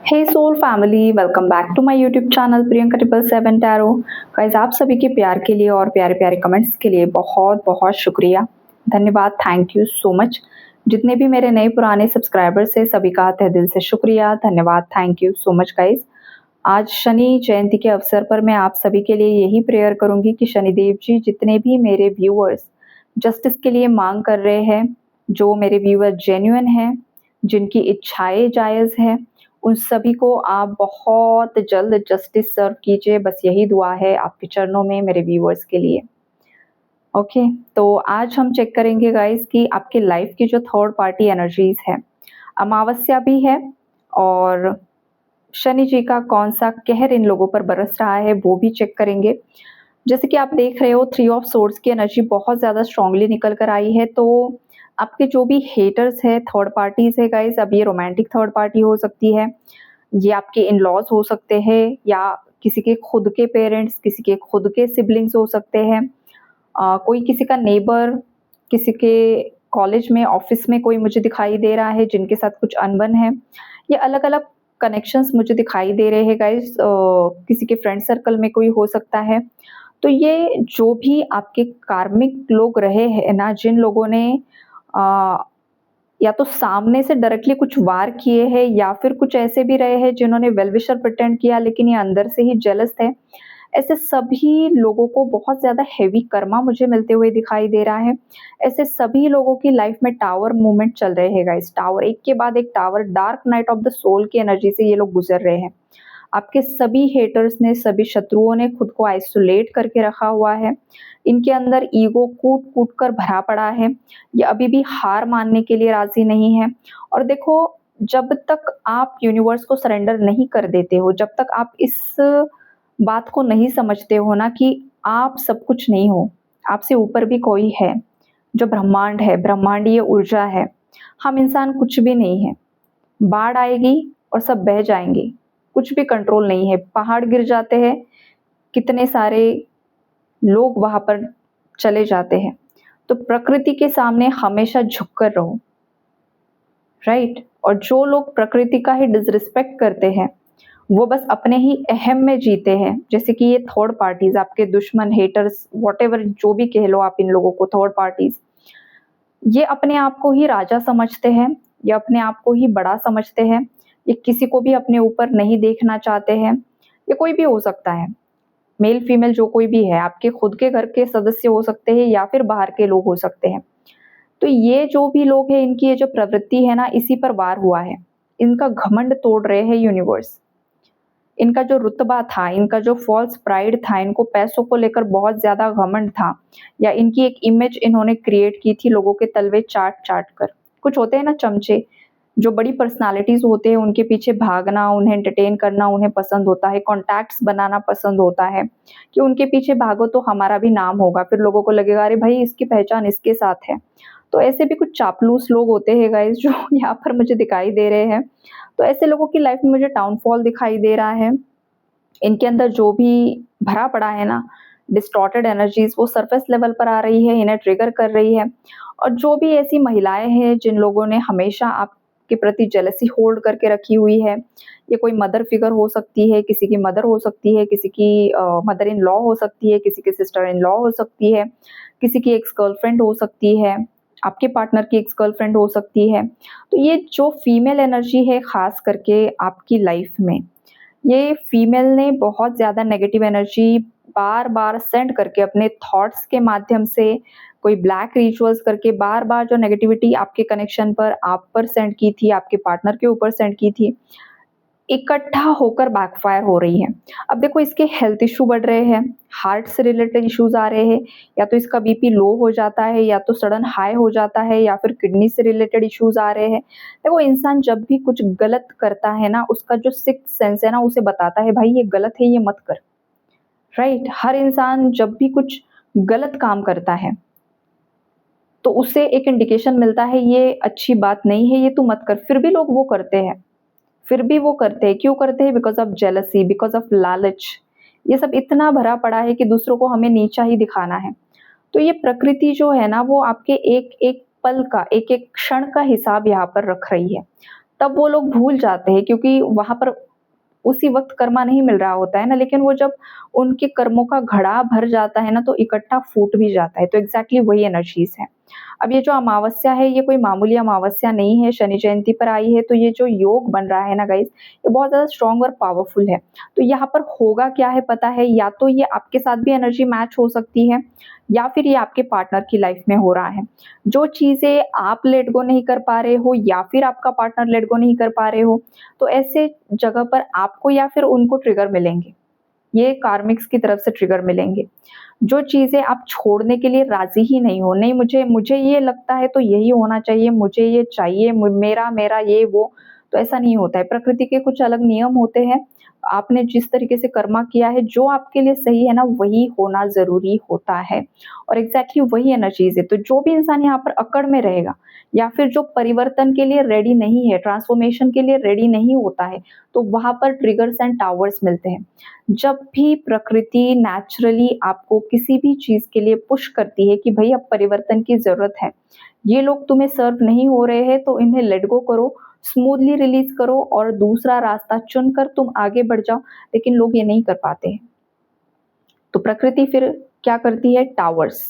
Hey soul family, welcome back to my YouTube channel Priyanka 777 tarot. Guys, आप सभी के प्यार के लिए और प्यारे प्यारे कमेंट्स के लिए बहुत बहुत शुक्रिया, धन्यवाद, थैंक यू सो मच। जितने भी मेरे नए पुराने सब्सक्राइबर्स हैं सभी का तहे दिल से शुक्रिया, धन्यवाद, thank you so much guys. आज शनि जयंती के अवसर पर मैं आप सभी के लिए यही प्रेयर करूंगी कि शनिदेव जी जितने भी मेरे व्यूअर्स जस्टिस के लिए मांग कर रहे हैं, जो मेरे व्यूअर जेन्युइन हैं, जिनकी इच्छाएं जायज़ हैं, उन सभी को आप बहुत जल्द जस्टिस सर्व कीजिए। बस यही दुआ है आपके चरणों में मेरे व्यूअर्स के लिए। ओके, तो आज हम चेक करेंगे गाइस कि आपके लाइफ की जो थर्ड पार्टी एनर्जीज है, अमावस्या भी है और शनि जी का कौन सा कहर इन लोगों पर बरस रहा है वो भी चेक करेंगे। जैसे कि आप देख रहे हो, थ्री ऑफ सोर्ड्स की एनर्जी बहुत ज़्यादा स्ट्रांगली निकल कर आई है। तो आपके जो भी हेटर्स है, थर्ड पार्टीज है गाइस, अब ये रोमांटिक थर्ड पार्टी हो सकती है, ये आपके इन लॉज हो सकते हैं, या किसी के खुद के पेरेंट्स, किसी के खुद के सिबलिंग्स हो सकते हैं, कोई किसी का नेबर, किसी के कॉलेज में, ऑफिस में कोई मुझे दिखाई दे रहा है जिनके साथ कुछ अनबन है। ये अलग अलग कनेक्शंस मुझे दिखाई दे रहे हैं गाइस। किसी के फ्रेंड सर्कल में कोई हो सकता है। तो ये जो भी आपके कार्मिक लोग रहे हैं ना, जिन लोगों ने अ, या तो सामने से डायरेक्टली कुछ वार किए हैं, या फिर कुछ ऐसे भी रहे हैं जिन्होंने वेल विशर प्रिटेंड किया लेकिन ये अंदर से ही जेलस थे। ऐसे सभी लोगों को बहुत ज़्यादा हेवी कर्मा मुझे मिलते हुए दिखाई दे रहा है। ऐसे सभी लोगों की लाइफ में टावर मूवमेंट चल रहे हैं गाइस। टावर, एक के बाद एक tower, dark night of the soul की एनर्जी से ये लोग गुजर रहे हैं। आपके सभी हेटर्स ने, सभी शत्रुओं ने खुद को आइसोलेट करके रखा हुआ है। इनके अंदर ईगो कूट-कूट कर भरा पड़ा है। ये अभी भी हार मानने के लिए राज़ी नहीं है। और देखो, जब तक आप यूनिवर्स को सरेंडर नहीं कर देते हो, जब तक आप इस बात को नहीं समझते हो ना कि आप सब कुछ नहीं हो, आपसे ऊपर भी कोई है, जो ब्रह्मांड है, ब्रह्मांडीय ऊर्जा है। हम इंसान कुछ भी नहीं है। बाढ़ आएगी और सब बह जाएँगे, कुछ भी कंट्रोल नहीं है। पहाड़ गिर जाते हैं, कितने सारे लोग वहाँ पर चले जाते हैं। तो प्रकृति के सामने हमेशा झुककर रहो, राइट? और जो लोग प्रकृति का ही डिसरिस्पेक्ट करते हैं, वो बस अपने ही अहम में जीते हैं। जैसे कि ये थर्ड पार्टीज़, आपके दुश्मन, हेटर्स, व्हाटएवर जो भी कह लो आप इन लोगों को, थर्ड पार्टीज़, ये अपने आप को ही राजा समझते हैं, ये अपने आप को ही बड़ा समझते हैं, ये किसी को भी अपने ऊपर नहीं देखना चाहते हैं। ये कोई भी हो सकता है, मेल फीमेल जो कोई भी है, आपके खुद के घर के सदस्य हो सकते हैं या फिर बाहर के लोग हो सकते हैं। तो ये जो भी लोग हैं, इनकी ये जो प्रवृत्ति है ना, इसी पर वार हुआ है। इनका घमंड तोड़ रहे हैं यूनिवर्स। इनका जो रुतबा था, इनका जो फ़ॉल्स प्राइड था, इनको पैसों को लेकर बहुत ज़्यादा घमंड था, या इनकी एक इमेज इन्होंने क्रिएट की थी लोगों के तलवे चाट-चाट कर। कुछ होते हैं ना चमचे, जो बड़ी पर्सनैलिटीज़ होते हैं, उनके पीछे भागना, उन्हें एंटरटेन करना उन्हें पसंद होता है, कॉन्टैक्ट्स बनाना पसंद होता है, कि उनके पीछे भागो तो हमारा भी नाम होगा, फिर लोगों को लगेगा अरे भाई इसकी पहचान इसके साथ है। तो ऐसे भी कुछ चापलूस लोग होते हैं गाइस जो यहाँ पर मुझे दिखाई दे रहे हैं। तो ऐसे लोगों की लाइफ में मुझे डाउनफॉल दिखाई दे रहा है। इनके अंदर जो भी भरा पड़ा है ना, डिस्टॉर्टेड एनर्जीज़, वो सरफेस लेवल पर आ रही है, इन्हें ट्रिगर कर रही है। और जो भी ऐसी महिलाएँ हैं जिन लोगों ने हमेशा आपके प्रति जेलसी होल्ड करके रखी हुई है, ये कोई मदर फिगर हो सकती है, किसी की मदर हो सकती है, किसी की मदर इन लॉ हो सकती है, किसी की सिस्टर इन लॉ हो सकती है, किसी की एक्स गर्लफ्रेंड हो सकती है, आपके पार्टनर की एक्स गर्लफ्रेंड हो सकती है। तो ये जो फीमेल एनर्जी है ख़ास करके आपकी लाइफ में, ये फीमेल ने बहुत ज़्यादा नेगेटिव एनर्जी बार-बार सेंड करके अपने थॉट्स के माध्यम से, कोई ब्लैक रिचुअल्स करके बार-बार जो नेगेटिविटी आपके कनेक्शन पर, आप पर सेंड की थी, आपके पार्टनर के ऊपर सेंड की थी, इकट्ठा होकर बैकफायर हो रही है। अब देखो, इसके हेल्थ इश्यू बढ़ रहे हैं, हार्ट से रिलेटेड इश्यूज़ आ रहे हैं, या तो इसका बीपी लो हो जाता है, या तो सडन हाई हो जाता है, या फिर किडनी से रिलेटेड इश्यूज़ आ रहे हैं। देखो, इंसान जब भी कुछ गलत करता है ना, उसका जो सिक्स्थ सेंस है ना, उसे बताता है भाई ये गलत है, ये मत कर, राइट? हर इंसान जब भी कुछ गलत काम करता है, तो उसे एक इंडिकेशन मिलता है ये अच्छी बात नहीं है, ये तू मत कर, फिर भी लोग वो करते हैं। फिर भी वो करते हैं, क्यों करते हैं? Because of jealousy, because of लालच। ये सब इतना भरा पड़ा है कि दूसरों को हमें नीचा ही दिखाना है। तो ये प्रकृति जो है ना, वो आपके एक-एक पल का, एक-एक क्षण का हिसाब यहाँ पर रख रही है। तब वो लोग भूल जाते हैं, क्योंकि वहाँ पर उसी वक़्त कर्मा नहीं मिल रहा होता है ना, लेकिन वो जब उनके कर्मों का घड़ा भर जाता है ना, तो इकट्ठा फूट भी जाता है। तो एग्ज़ैक्टली वही एनर्जीज़ हैं। अब ये जो अमावस्या है, ये कोई मामूली अमावस्या नहीं है, शनि जयंती पर आई है, तो ये जो योग बन रहा है ना गाइज़, ये बहुत ज़्यादा स्ट्रॉन्ग और पावरफुल है। तो यहाँ पर होगा क्या है पता है, या तो ये आपके साथ भी एनर्जी मैच हो सकती है, या फिर ये आपके पार्टनर की लाइफ़ में हो रहा है। जो चीज़ें आप लेट गो नहीं कर पा रहे हो, या फिर आपका पार्टनर लेट गो नहीं कर पा रहे हो, तो ऐसे जगह पर आपको या फिर उनको ट्रिगर मिलेंगे। ये कार्मिक्स की तरफ से ट्रिगर मिलेंगे। जो चीज़ें आप छोड़ने के लिए राज़ी ही नहीं हो, नहीं मुझे मुझे ये लगता है तो यही होना चाहिए, मुझे ये चाहिए, मेरा मेरा ये वो, तो ऐसा नहीं होता है। प्रकृति के कुछ अलग नियम होते हैं। आपने जिस तरीके से कर्मा किया है, जो आपके लिए सही है ना, वही होना ज़रूरी होता है, और एग्ज़ैक्टली वही एनर्जीज़ है। तो जो भी इंसान यहाँ पर अकड़ में रहेगा, या फिर जो परिवर्तन के लिए रेडी नहीं है, ट्रांसफ़ॉर्मेशन के लिए रेडी नहीं होता है, तो वहाँ पर ट्रिगर्स एंड टावर्स मिलते हैं। जब भी प्रकृति नेचुरली आपको किसी भी चीज़ के लिए पुश करती है कि भई अब परिवर्तन की ज़रूरत है, ये लोग तुम्हें सर्व नहीं हो रहे हैं, तो इन्हें लेट गो करो, स्मूथली रिलीज़ करो और दूसरा रास्ता चुनकर तुम आगे बढ़ जाओ, लेकिन लोग ये नहीं कर पाते हैं। तो प्रकृति फिर क्या करती है, टावर्स,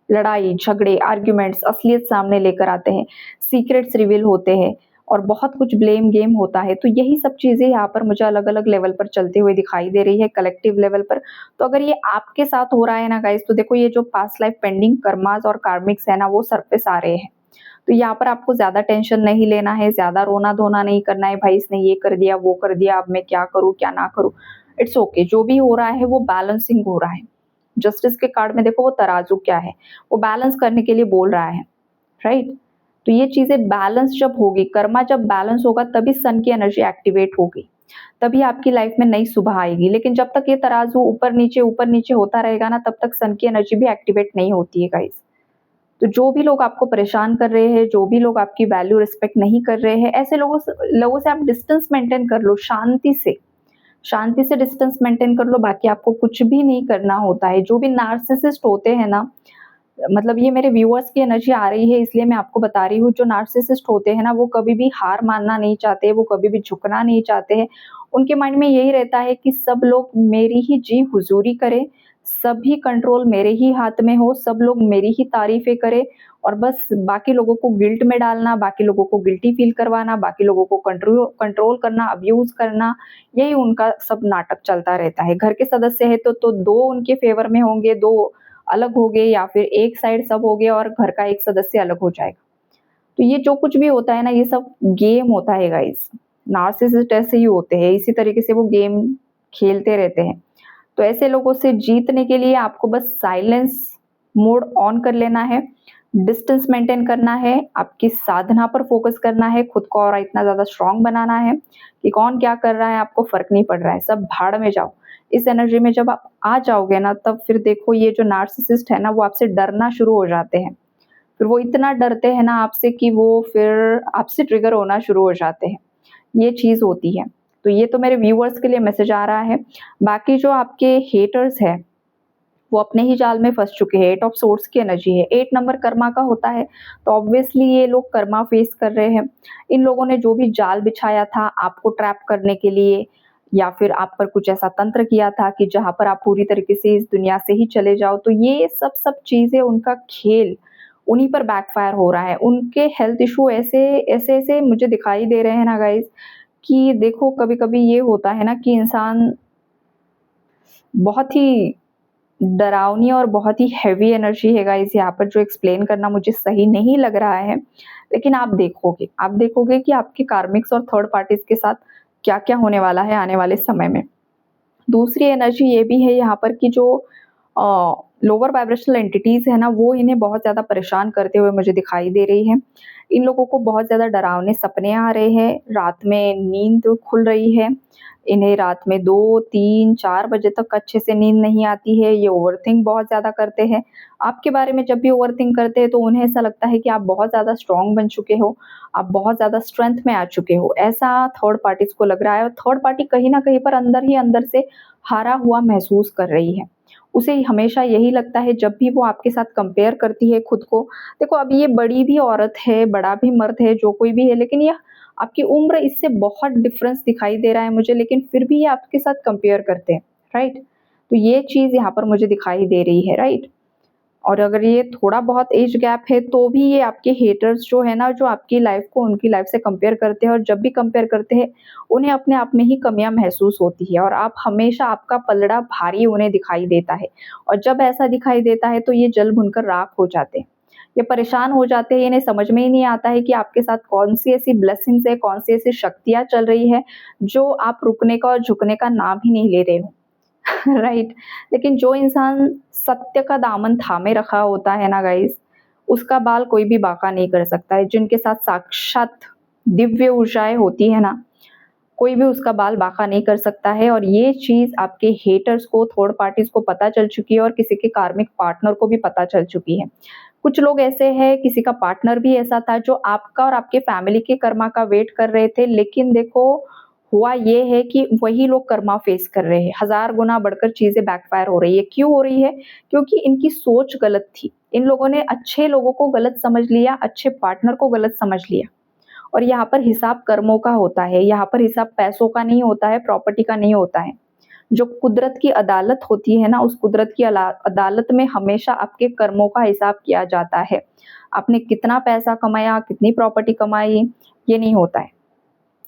लड़ाई, झगड़े, आर्ग्यूमेंट्स, असलियत सामने लेकर आते हैं, सीक्रेट्स रिवील होते हैं और बहुत कुछ ब्लेम गेम होता है। तो यही सब चीज़ें यहाँ पर मुझे अलग-अलग लेवल पर चलते हुए दिखाई दे रही है, कलेक्टिव लेवल पर। तो अगर ये आपके साथ हो रहा है ना गाइज़, तो देखो ये जो पास्ट लाइफ पेंडिंग कर्मास और कार्मिक्स है ना, वो सरफेस आ रहे हैं। तो यहाँ पर आपको ज़्यादा टेंशन नहीं लेना है, ज़्यादा रोना-धोना नहीं करना है, भाई इसने ये कर दिया, वो कर दिया, अब मैं क्या करूँ, क्या ना करूँ। इट्स ओके, जो भी हो रहा है वो बैलेंसिंग हो रहा है। जस्टिस के कार्ड में देखो वो तराजू क्या है, वो बैलेंस करने के लिए बोल रहा है, राइट? तो ये चीज़ें बैलेंस जब होगी, कर्मा जब बैलेंस होगा, तभी सन की एनर्जी एक्टिवेट होगी, तभी आपकी लाइफ में नई सुबह आएगी। लेकिन जब तक ये तराजू ऊपर नीचे होता रहेगा ना, तब तक सन की एनर्जी भी एक्टिवेट नहीं होती है गाइस। तो जो भी लोग आपको परेशान कर रहे हैं, जो भी लोग आपकी वैल्यू रिस्पेक्ट नहीं कर रहे हैं, ऐसे लोगों से आप डिस्टेंस मेंटेन कर लो, शांति से डिस्टेंस मेंटेन कर लो, बाकी आपको कुछ भी नहीं करना होता है। जो भी नार्सिसिस्ट होते हैं ना, मतलब ये मेरे व्यूअर्स की एनर्जी आ रही है, इसलिए मैं आपको बता रही हूँ, जो नार्सिसिस्ट होते हैं ना, वो कभी भी हार मानना नहीं चाहते, वो कभी भी झुकना नहीं चाहते हैं। उनके माइंड में यही रहता है कि सब लोग मेरी ही जी हुजूरी करें, सभी कंट्रोल मेरे ही हाथ में हो, सब लोग मेरी ही तारीफ़ें करें, और बस बाकी लोगों को गिल्ट में डालना, बाकी लोगों को गिल्टी फ़ील करवाना, बाकी लोगों को कंट्रोल करना, अब्यूज़ करना, यही उनका सब नाटक चलता रहता है। घर के सदस्य हैं तो 2 उनके फ़ेवर में होंगे, 2 अलग हो गए, या फिर एक साइड सब हो गया और घर का एक सदस्य अलग हो जाएगा। तो ये जो कुछ भी होता है ना, ये सब गेम होता है गाइस। नार्सिसिस्ट ऐसे ही होते हैं, इसी तरीके से वो गेम खेलते रहते हैं। तो ऐसे लोगों से जीतने के लिए आपको बस साइलेंस मोड ऑन कर लेना है, डिस्टेंस मेंटेन करना है, आपकी साधना पर फोकस करना है, खुद को और इतना ज़्यादा स्ट्रॉन्ग बनाना है कि कौन क्या कर रहा है आपको फ़र्क नहीं पड़ रहा है, सब भाड़ में जाओ। इस एनर्जी में जब आप आ जाओगे ना, तब फिर देखो ये जो नार्सिसिस्ट है ना, वो आपसे डरना शुरू हो जाते हैं। फिर वो इतना डरते हैं ना आपसे कि वो फिर आपसे ट्रिगर होना शुरू हो जाते हैं। ये चीज़ होती है। तो ये तो मेरे व्यूअर्स के लिए मैसेज आ रहा है। बाकी जो आपके हेटर्स हैं, वो अपने ही जाल में फँस चुके हैं। 8 ऑफ सोर्ड्स की एनर्जी है, 8 नंबर कर्मा का होता है, तो ऑब्वियसली ये लोग कर्मा फेस कर रहे हैं। इन लोगों ने जो भी जाल बिछाया था आपको ट्रैप करने के लिए, या फिर आप पर कुछ ऐसा तंत्र किया था कि जहाँ पर आप पूरी तरीके से इस दुनिया से ही चले जाओ, तो ये सब चीज़ें, उनका खेल उन्हीं पर बैकफायर हो रहा है। उनके हेल्थ इश्यू ऐसे मुझे दिखाई दे रहे हैं ना गाइज़, कि देखो कभी-कभी ये होता है ना कि इंसान बहुत ही डरावनी और बहुत ही हेवी एनर्जी है गाइस, यहाँ पर जो एक्सप्लेन करना मुझे सही नहीं लग रहा है। लेकिन आप देखोगे कि आपके कार्मिक्स और थर्ड पार्टीज़ के साथ क्या-क्या होने वाला है आने वाले समय में। दूसरी एनर्जी ये भी है यहाँ पर कि जो लोअर वाइब्रेशनल एंटिटीज़ है ना, वो इन्हें बहुत ज़्यादा परेशान करते हुए मुझे दिखाई दे रही हैं। इन लोगों को बहुत ज़्यादा डरावने सपने आ रहे हैं, रात में नींद खुल रही है, इन्हें रात में 2, 3, 4 बजे तक अच्छे से नींद नहीं आती है, ये ओवरथिंक बहुत ज़्यादा करते हैं। आपके बारे में जब भी ओवरथिंक करते हैं, तो उन्हें ऐसा लगता है कि आप बहुत ज़्यादा स्ट्रॉन्ग बन चुके हो, आप बहुत ज़्यादा स्ट्रेंथ में आ चुके हो, ऐसा थर्ड पार्टीज़ को लग रहा है, और थर्ड पार्टी कहीं न कहीं पर अंदर ही अंदर से हारा हुआ महसूस कर रही है। उसे हमेशा यही लगता है, जब भी वो आपके साथ कंपेयर करती है खुद को, देखो अब ये बड़ी भी औरत है, बड़ा भी मर्द है, जो कोई भी है, लेकिन ये आपकी उम्र इससे बहुत डिफरेंस दिखाई दे रहा है मुझे, लेकिन फिर भी ये आपके साथ कंपेयर करते हैं, राइट? तो ये चीज़ यहाँ पर मुझे दिखाई दे रही है, राइट? और अगर ये थोड़ा बहुत एज गैप है तो भी ये आपके हेटर्स जो है ना, जो आपकी लाइफ को उनकी लाइफ से कंपेयर करते हैं, और जब भी कंपेयर करते हैं उन्हें अपने आप में ही कमियां महसूस होती है, और आप हमेशा आपका पलड़ा भारी उन्हें दिखाई देता है। और जब ऐसा दिखाई देता है तो ये जल भुनकर राख हो जाते हैं, ये परेशान हो जाते हैं, इन्हें समझ में ही नहीं आता है कि आपके साथ कौन सी ऐसी ब्लेसिंग्स है, कौन सी ऐसी शक्तियां चल रही है जो आप रुकने का और झुकने का नाम ही नहीं ले रहे हो। राइट। लेकिन जो इंसान सत्य का दामन थामे रखा होता है ना गाइस, उसका बाल कोई भी बांका नहीं कर सकता है। जिनके साथ साक्षात दिव्य ऊर्जाएं होती है ना, कोई भी उसका बाल बांका नहीं कर सकता है। और ये चीज आपके हेटर्स को, थर्ड पार्टीज को पता चल चुकी है, और किसी के कार्मिक पार्टनर को भी पता चल चुकी है। कुछ लोग ऐसे हैं, किसी का पार्टनर भी ऐसा था जो आपका और आपके फैमिली के कर्मा का वेट कर रहे थे, लेकिन देखो हुआ ये है कि वही लोग कर्मा फेस कर रहे हैं। हजार गुना बढ़कर चीजें बैकफायर हो रही है। क्यों हो रही है? क्योंकि इनकी सोच गलत थी। इन लोगों ने अच्छे लोगों को गलत समझ लिया, अच्छे पार्टनर को गलत समझ लिया। और यहाँ पर हिसाब कर्मों का होता है, यहाँ पर हिसाब पैसों का नहीं होता है, प्रॉपर्टी का नहीं होता है। जो कुदरत की अदालत होती है ना, उस कुदरत की अदालत में हमेशा आपके कर्मों का हिसाब किया जाता है। आपने कितना पैसा कमाया, कितनी प्रॉपर्टी कमाई, ये नहीं होता है।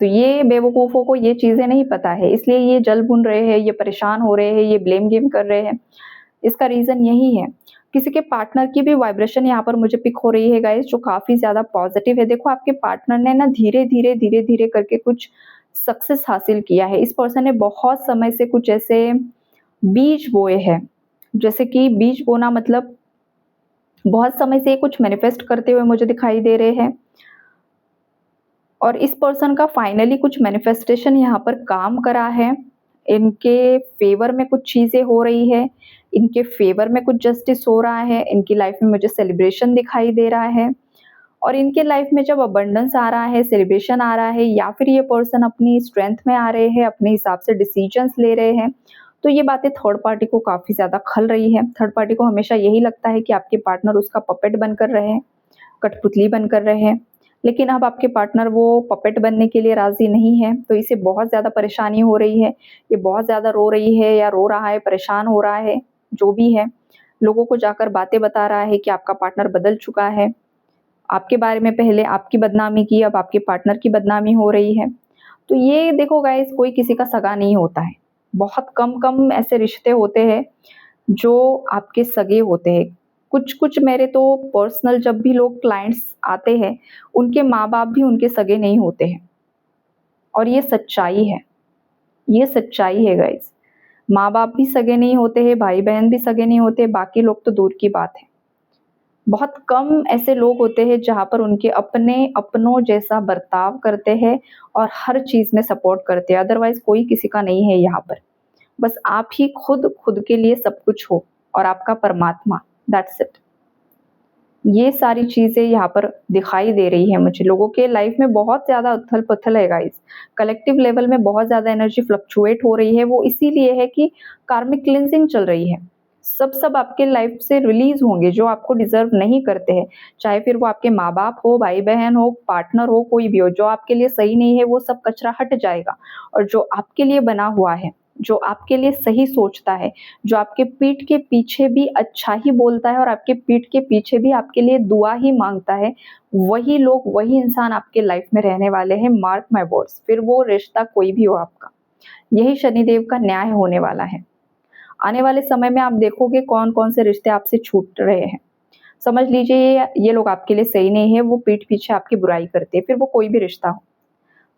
तो ये बेवकूफ़ों को ये चीज़ें नहीं पता है, इसलिए ये जल भुन रहे हैं, ये परेशान हो रहे हैं, ये ब्लेम गेम कर रहे हैं। इसका रीज़न यही है। किसी के पार्टनर की भी वाइब्रेशन यहाँ पर मुझे पिक हो रही है गाइस, जो काफ़ी ज़्यादा पॉजिटिव है। देखो आपके पार्टनर ने ना धीरे-धीरे, धीरे-धीरे करके कुछ सक्सेस हासिल किया है। इस पर्सन ने बहुत समय से कुछ ऐसे बीज बोए हैं। जैसे कि बीज बोना मतलब बहुत समय से कुछ मैनिफेस्ट करते हुए मुझे दिखाई दे रहे हैं। और इस पर्सन का फाइनली कुछ मैनिफेस्टेशन यहाँ पर काम करा है। इनके फेवर में कुछ चीज़ें हो रही है, इनके फेवर में कुछ जस्टिस हो रहा है, इनकी लाइफ में मुझे सेलिब्रेशन दिखाई दे रहा है। और इनके लाइफ में जब अबंडेंस आ रहा है, सेलिब्रेशन आ रहा है, या फिर ये पर्सन अपनी स्ट्रेंथ में आ रहे हैं, अपने हिसाब से डिसीजंस ले रहे हैं, तो ये बातें थर्ड पार्टी को काफ़ी ज़्यादा खल रही है। थर्ड पार्टी को हमेशा यही लगता है कि आपके पार्टनर उसका पपेट बनकर रहे हैं, कठपुतली बनकर रहे हैं। लेकिन अब आपके पार्टनर वो पपेट बनने के लिए राज़ी नहीं है, तो इसे बहुत ज़्यादा परेशानी हो रही है। ये बहुत ज़्यादा रो रही है, या रो रहा है, परेशान हो रहा है, जो भी है। लोगों को जाकर बातें बता रहा है कि आपका पार्टनर बदल चुका है। आपके बारे में पहले आपकी बदनामी की, अब आपके पार्टनर की बदनामी हो रही है। तो ये देखो गाइस, कोई किसी का सगा नहीं होता है। बहुत कम-कम ऐसे रिश्ते होते हैं जो आपके सगे होते हैं। कुछ-कुछ मेरे तो पर्सनल, जब भी लोग क्लाइंट्स आते हैं, उनके माँ-बाप भी उनके सगे नहीं होते हैं। और ये सच्चाई है, ये सच्चाई है गाइस। माँ-बाप भी सगे नहीं होते हैं, भाई-बहन भी सगे नहीं होते, बाकी लोग तो दूर की बात है। बहुत कम ऐसे लोग होते हैं जहाँ पर उनके अपने अपनों जैसा बर्ताव करते हैं और हर चीज़ में सपोर्ट करते हैं। अदरवाइज़ कोई किसी का नहीं है यहाँ पर। बस आप ही खुद के लिए सब कुछ हो, और आपका परमात्मा, दैट्स इट। ये सारी चीज़ें यहाँ पर दिखाई दे रही है मुझे। लोगों के लाइफ में बहुत ज़्यादा उथल-पुथल है गाइस। कलेक्टिव लेवल में बहुत ज़्यादा एनर्जी फ्लक्चुएट हो रही है। वो इसीलिए है कि कार्मिक क्लींजिंग चल रही है। सब आपके लाइफ से रिलीज़ होंगे जो आपको डिज़र्व नहीं करते हैं। चाहे फिर वो आपके माँ-बाप हो, भाई-बहन हो, पार्टनर हो, कोई भी हो। जो आपके लिए सही नहीं है वो सब कचरा हट जाएगा, और जो आपके लिए बना हुआ है, जो आपके लिए सही सोचता है, जो आपके पीठ के पीछे भी अच्छा ही बोलता है और आपके पीठ के पीछे भी आपके लिए दुआ ही माँगता है, वही लोग, वही इंसान आपके लाइफ में रहने वाले हैं। Mark my words. फिर वो रिश्ता कोई भी हो आपका। यही शनिदेव का न्याय होने वाला है। आने वाले समय में आप देखोगे कौन-कौन से रिश्ते आपसे छूट रहे हैं। समझ लीजिए ये लोग आपके लिए सही नहीं है, वो पीठ पीछे आपकी बुराई करते हैं, फिर वो कोई भी रिश्ता हो।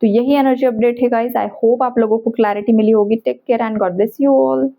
तो यही एनर्जी अपडेट है गाइस। आई होप आप लोगों को क्लैरिटी मिली होगी। Take care and God bless you all.